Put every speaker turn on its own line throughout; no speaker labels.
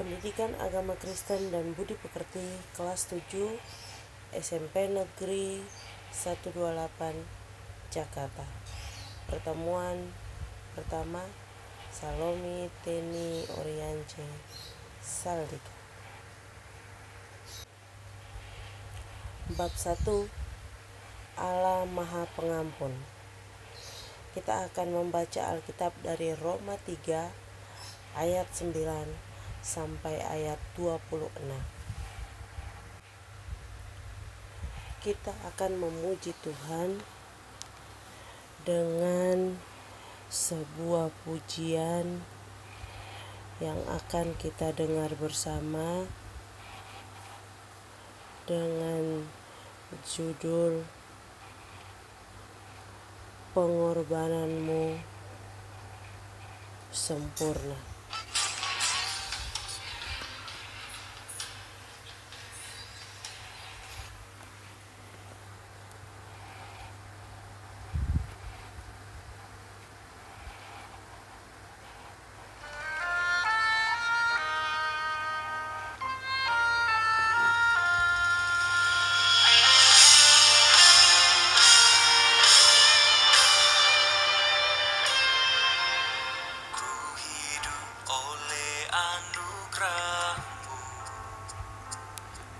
Pendidikan Agama Kristen dan Budi Pekerti kelas 7 SMP Negeri 128 Jakarta. Pertemuan pertama Salomi Teni Oriance Saldika. Bab 1 Allah Maha Pengampun. Kita akan membaca Alkitab dari Roma 3 ayat 9 sampai ayat 26. Kita akan memuji Tuhan dengan sebuah pujian yang akan kita dengar bersama dengan judul Pengorbananmu Sempurna.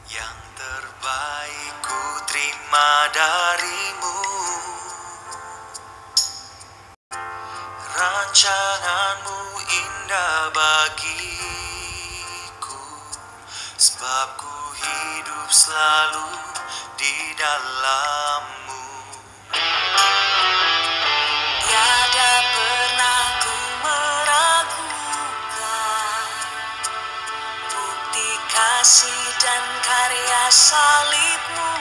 Yang terbaik ku terima darimu, rancanganmu indah bagiku, sebab ku hidup selalu di dalammu. Tiada pernah ku meragukan bukti kasih dan karya salibmu.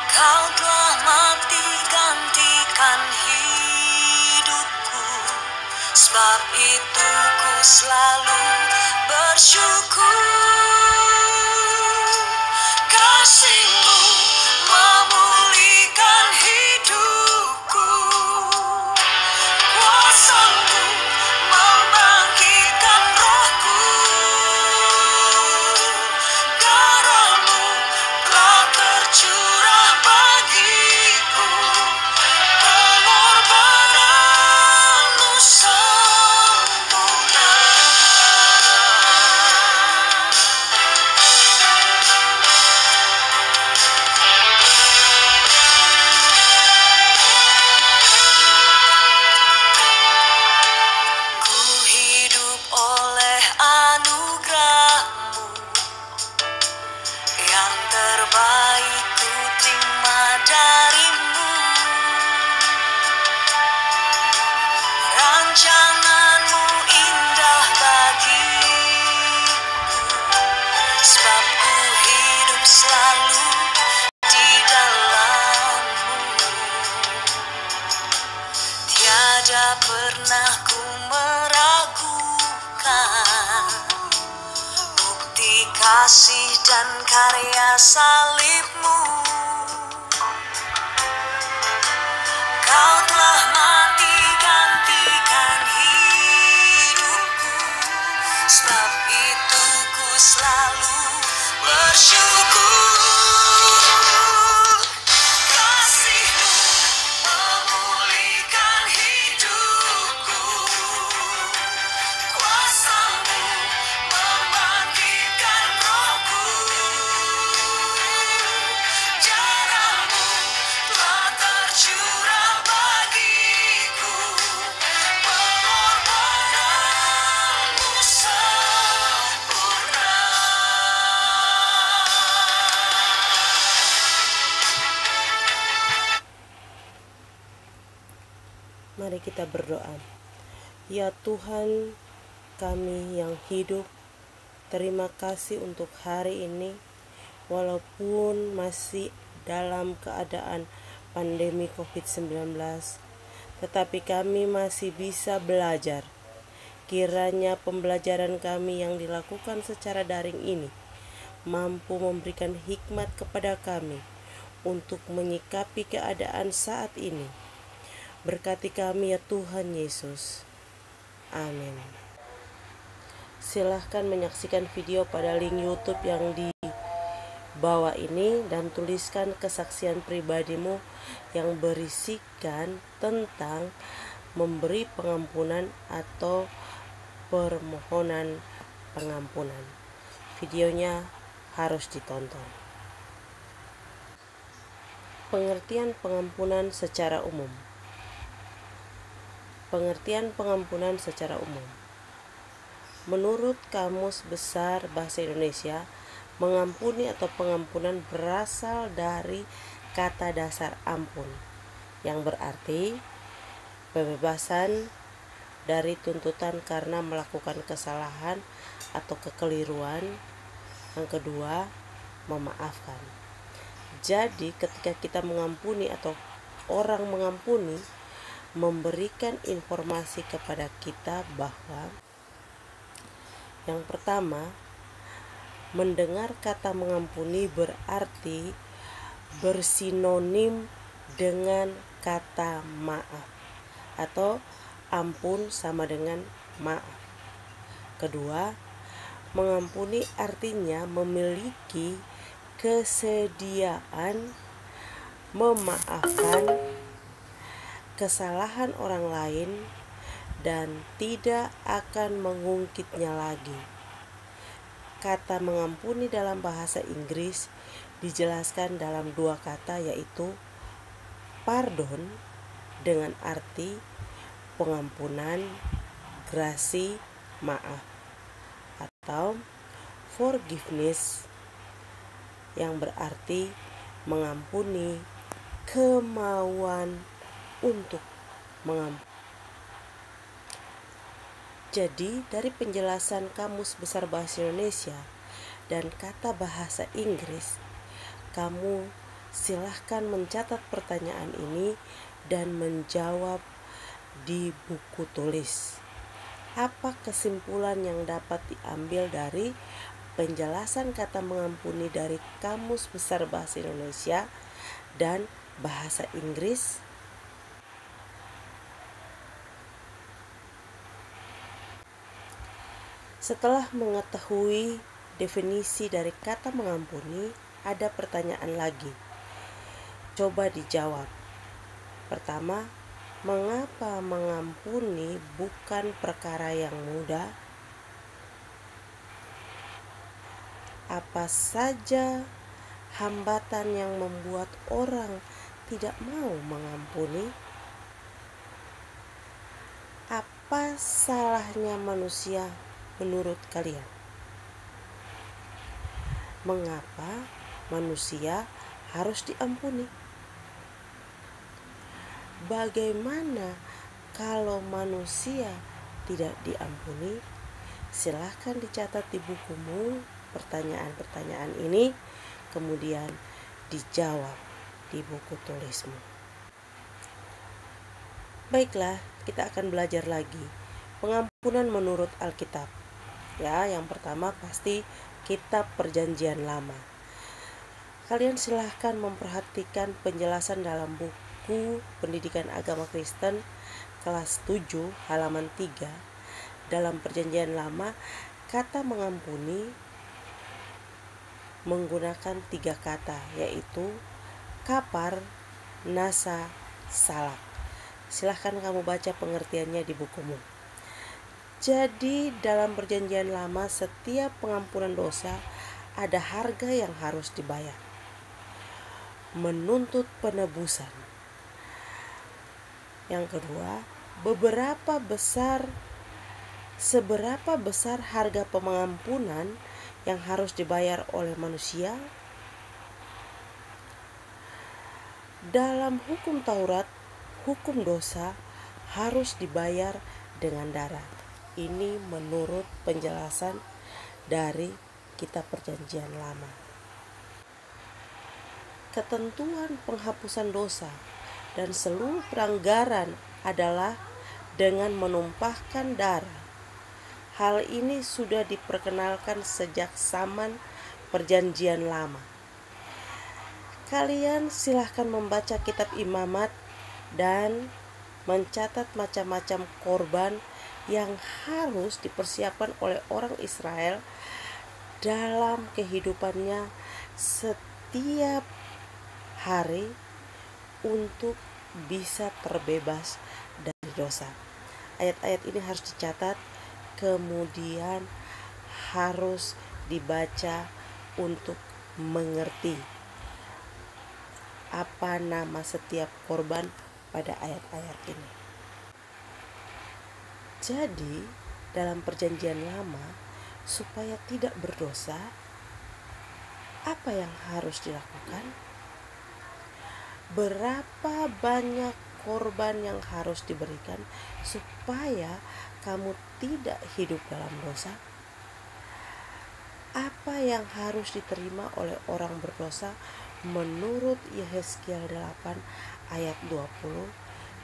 Kau telah mati gantikan hidupku, sebab itu ku selalu bersyukur. Kasih-Mu memulihkan hidupku, kuasa-Mu membangkitkan rohku, darah-Mu telah tercurah bagiku, pengorbananmu sempurna. Ku hidup oleh anugerah-Mu, yang terbaik ku terima darimu. Rancangan-Mu indah bagiku, sebab ku hidup selalu di dalam-Mu. Tiada pernah ku meragukan bukti kasih dan karya salib-Mu. Kau telah mati gantikan hidupku, sebab itu ku selalu bersyukur. Kasih-Mu memulihkan hidupku, kuasa-Mu membangkitkan rohku, darah-Mu telah tercurah bagiku, pengorbananmu sempurna.
Mari kita berdoa. Ya Tuhan kami yang hidup, terima kasih untuk hari ini. Walaupun masih dalam keadaan pandemi COVID-19, tetapi kami masih bisa belajar. Kiranya pembelajaran kami yang dilakukan secara daring ini mampu memberikan hikmat kepada kami untuk menyikapi keadaan saat ini. Berkati kami ya Tuhan Yesus. Amin. silahkan menyaksikan video pada link YouTube yang di bawah ini dan tuliskan kesaksian pribadimu yang berisikan tentang memberi pengampunan atau permohonan pengampunan. Videonya harus ditonton. Pengertian pengampunan secara umum. Pengertian pengampunan secara umum. Menurut Kamus Besar Bahasa Indonesia, mengampuni atau pengampunan berasal dari kata dasar ampun, yang berarti pembebasan dari tuntutan karena melakukan kesalahan atau kekeliruan. Yang kedua, memaafkan. Jadi ketika kita mengampuni atau orang mengampuni, memberikan informasi kepada kita bahwa yang pertama, mendengar kata mengampuni berarti bersinonim dengan kata maaf atau ampun sama dengan maaf. Kedua, mengampuni artinya memiliki kesediaan memaafkan kesalahan orang lain dan tidak akan mengungkitnya lagi. Kata mengampuni dalam bahasa Inggris dijelaskan dalam dua kata, yaitu pardon dengan arti pengampunan, grasi, maaf, atau forgiveness yang berarti mengampuni, kemauan untuk mengampuni. Jadi dari penjelasan Kamus Besar Bahasa Indonesia dan kata bahasa Inggris, kamu silahkan mencatat pertanyaan ini dan menjawab di buku tulis. Apa kesimpulan yang dapat diambil dari penjelasan kata mengampuni dari Kamus Besar Bahasa Indonesia dan Bahasa Inggris? Setelah mengetahui definisi dari kata mengampuni, ada pertanyaan lagi. Coba dijawab. Pertama, mengapa mengampuni bukan perkara yang mudah? Apa saja hambatan yang membuat orang tidak mau mengampuni? Apa salahnya manusia menurut kalian? Mengapa manusia harus diampuni? Bagaimana kalau manusia tidak diampuni? Silahkan dicatat di bukumu pertanyaan-pertanyaan ini, kemudian dijawab di buku tulismu. Baiklah, kita akan belajar lagi pengampunan menurut Alkitab. Ya, yang pertama pasti kitab Perjanjian Lama. Kalian silahkan memperhatikan penjelasan dalam buku Pendidikan Agama Kristen kelas 7 halaman 3. Dalam Perjanjian Lama, kata mengampuni menggunakan 3 kata, yaitu kapar, nasa, salak. Silahkan kamu baca pengertiannya di bukumu. Jadi dalam Perjanjian Lama, setiap pengampunan dosa ada harga yang harus dibayar. Menuntut penebusan. Yang kedua, seberapa besar harga pengampunan yang harus dibayar oleh manusia? Dalam hukum Taurat, hukum dosa harus dibayar dengan darah. Ini menurut penjelasan dari kitab Perjanjian Lama. Ketentuan penghapusan dosa dan seluruh pelanggaran adalah dengan menumpahkan darah. Hal ini sudah diperkenalkan sejak zaman Perjanjian Lama. Kalian silahkan membaca kitab Imamat dan mencatat macam-macam korban yang harus dipersiapkan oleh orang Israel dalam kehidupannya setiap hari untuk bisa terbebas dari dosa. Ayat-ayat ini harus dicatat, kemudian harus dibaca untuk mengerti apa nama setiap korban pada ayat-ayat ini. Jadi, dalam perjanjian lama, supaya tidak berdosa, apa yang harus dilakukan? Berapa banyak korban yang harus diberikan supaya kamu tidak hidup dalam dosa? Apa yang harus diterima oleh orang berdosa menurut Yehezkiel 8 ayat 20?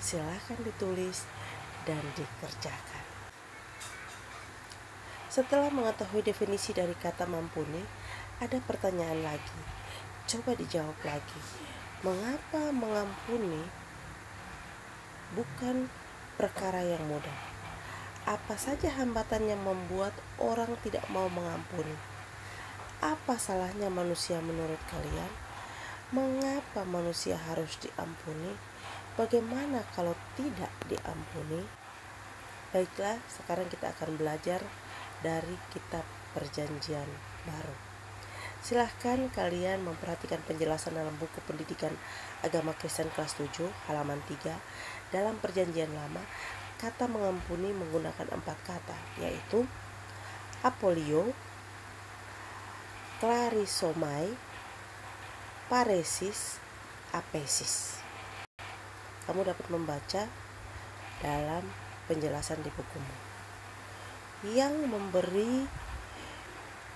Silakan ditulis dan dikerjakan. Setelah mengetahui definisi dari kata mampuni, ada pertanyaan lagi. Coba dijawab lagi. Mengapa mengampuni bukan perkara yang mudah? Apa saja hambatan yang membuat orang tidak mau mengampuni? Apa salahnya manusia menurut kalian? Mengapa manusia harus diampuni? Bagaimana kalau tidak diampuni? Baiklah, sekarang kita akan belajar dari kitab Perjanjian Baru. Silahkan kalian memperhatikan penjelasan dalam buku Pendidikan Agama Kristen kelas 7 halaman 3. Dalam Perjanjian Lama, kata mengampuni menggunakan 4 kata, yaitu apolio, klarisomai, paresis, apesis. Kamu dapat membaca dalam penjelasan di bukumu yang memberi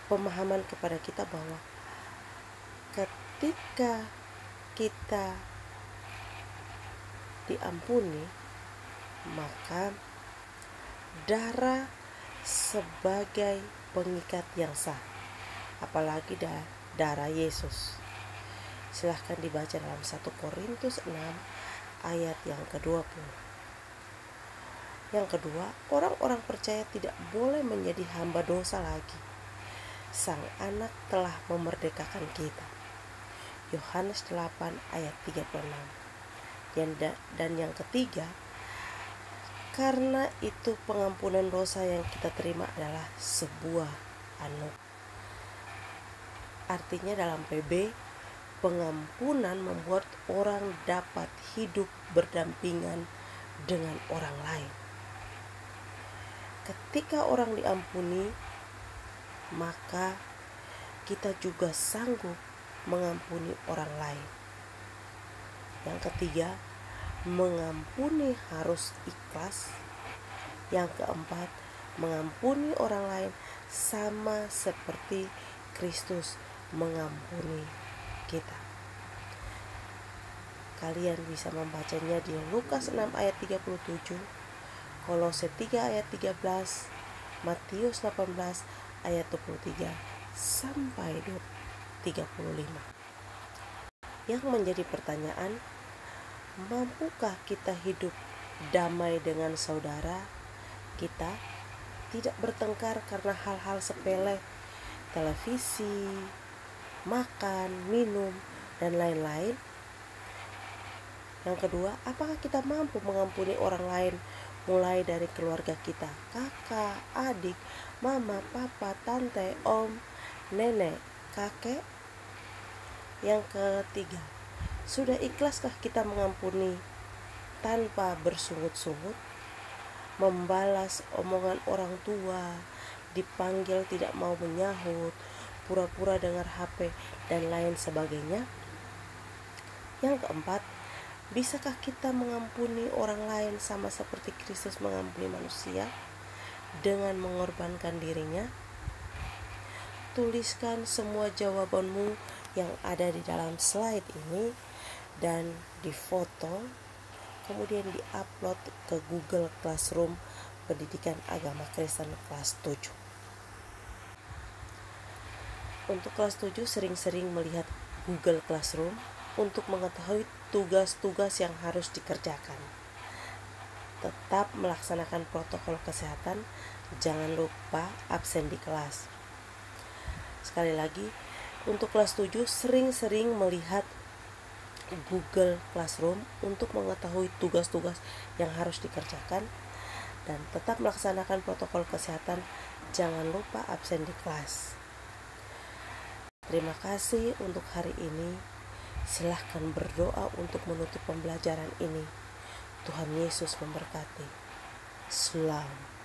pemahaman kepada kita bahwa ketika kita diampuni, maka darah sebagai pengikat yang sah, apalagi darah Yesus. Silahkan dibaca dalam 1 Korintus 6 ayat yang ke-20. Yang kedua, orang-orang percaya tidak boleh menjadi hamba dosa lagi. Sang Anak telah memerdekakan kita. Yohanes 8 ayat 36. Dan yang ketiga, karena itu pengampunan dosa yang kita terima adalah sebuah anugerah. Artinya dalam PB, pengampunan membuat orang dapat hidup berdampingan dengan orang lain. Ketika orang diampuni, maka kita juga sanggup mengampuni orang lain. Yang ketiga, mengampuni harus ikhlas. Yang keempat, mengampuni orang lain sama seperti Kristus mengampuni kita. Kalian bisa membacanya di Lukas 6 ayat 37, Kolose 3 ayat 13, Matius 18 ayat 23 sampai 35. Yang menjadi pertanyaan, mampukah kita hidup damai dengan saudara kita, tidak bertengkar karena hal-hal sepele, televisi, makan, minum, dan lain-lain? Yang kedua, apakah kita mampu mengampuni orang lain, mulai dari keluarga kita, kakak, adik, mama, papa, tante, om, nenek, kakek? Yang ketiga, sudah ikhlaskah kita mengampuni tanpa bersungut-sungut, membalas omongan orang tua, dipanggil tidak mau menyahut, pura-pura dengar HP, dan lain sebagainya? Yang keempat, bisakah kita mengampuni orang lain sama seperti Kristus mengampuni manusia dengan mengorbankan dirinya? Tuliskan semua jawabanmu yang ada di dalam slide ini dan difoto, kemudian diupload ke Google Classroom Pendidikan Agama Kristen kelas 7. Untuk kelas 7 sering-sering melihat Google Classroom untuk mengetahui tugas-tugas yang harus dikerjakan. tetap melaksanakan protokol kesehatan, jangan lupa absen di kelas. Sekali lagi, untuk kelas 7 sering-sering melihat Google Classroom untuk mengetahui tugas-tugas yang harus dikerjakan dan tetap melaksanakan protokol kesehatan, jangan lupa absen di kelas. Terima kasih untuk hari ini. Silahkan berdoa untuk menutup pembelajaran ini. Tuhan Yesus memberkati. Shalom.